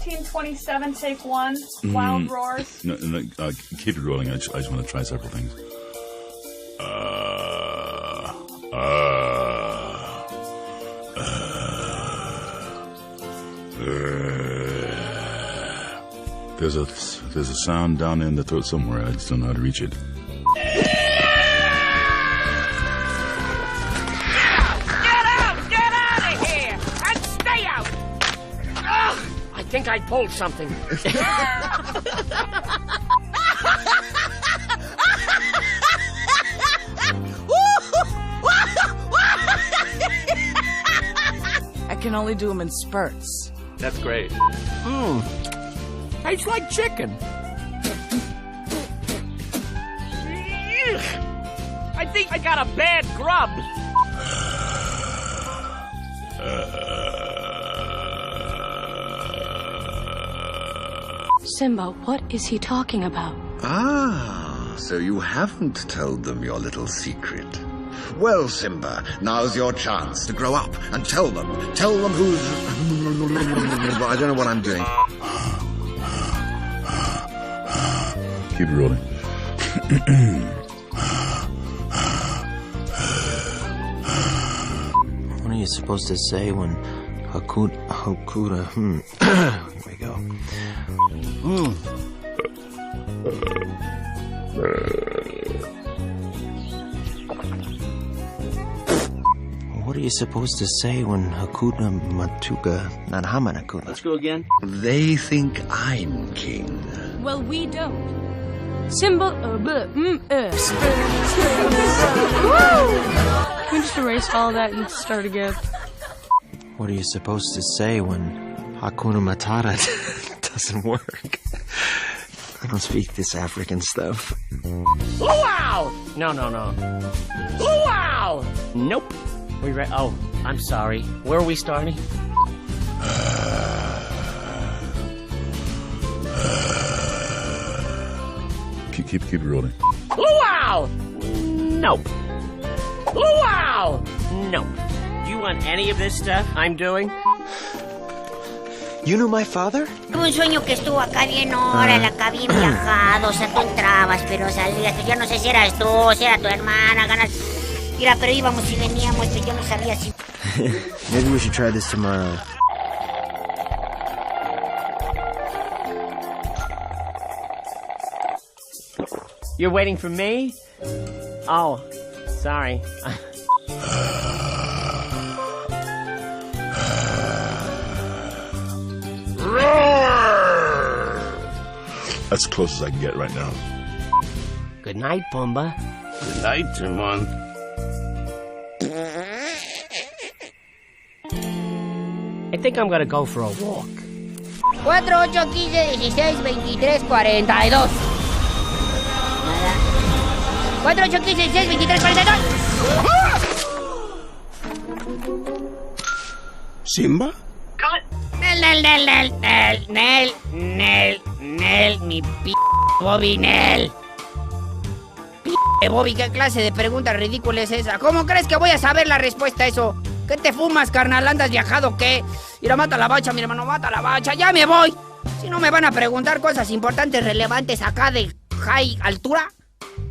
1527, take one. Wild roars. No, keep it rolling. I just want to try several things. There's a sound down in the throat somewhere. I just don't know how to reach it. Get out of here, and stay out. Ugh, I think I pulled something. I can only do them in spurts. That's great. Tastes like chicken. I think I got a bad grub. Simba, what is he talking about? Ah, so you haven't told them your little secret. Well, Simba, now's your chance to grow up and tell them who's... I don't know what I'm doing. Keep it rolling. What are you supposed to say when Hakuna... Here we go. What are you supposed to say when Hakuna Matuka Nanhamanakuna? Let's go again. They think I'm king. Well, we don't. Simba, Can we just erase all that and start again? What are you supposed to say when Hakuna Matata doesn't work? I don't speak this African stuff. Luau! No. Luau! Nope. Oh, I'm sorry. Where are we starting? Keep it rolling. Luau! Nope. Luau! Nope. Do you want any of this stuff I'm doing? You knew my father? Tuve un sueño que estuvo acá bien horas, acá bien viajado, o sea, tú entrabas, pero salías, yo no sé si eras tú, si era tu hermana, ganas... Mira, pero íbamos y veníamos, pero yo no sabía si... Maybe we should try this tomorrow. You're waiting for me? Oh, sorry. That's as close as I can get right now. Good night, Pumbaa. Good night, Timon. I think I'm gonna go for a walk. 4, 8, 15, 16, 23, 42. Nada. 4, 8, 15, 16, 23, 42. Simba? Nel, mi p... Bobby, Nel. P... Bobby, ¿qué clase de pregunta ridícula es esa? ¿Cómo crees que voy a saber la respuesta a eso? ¿Qué te fumas, carnal? ¿Andas viajado o qué? Mira, mata la bacha, mi hermano, mata la bacha. ¡Ya me voy! Si no me van a preguntar cosas importantes, relevantes acá de high altura,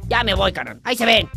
ya me voy, carnal. Ahí se ven.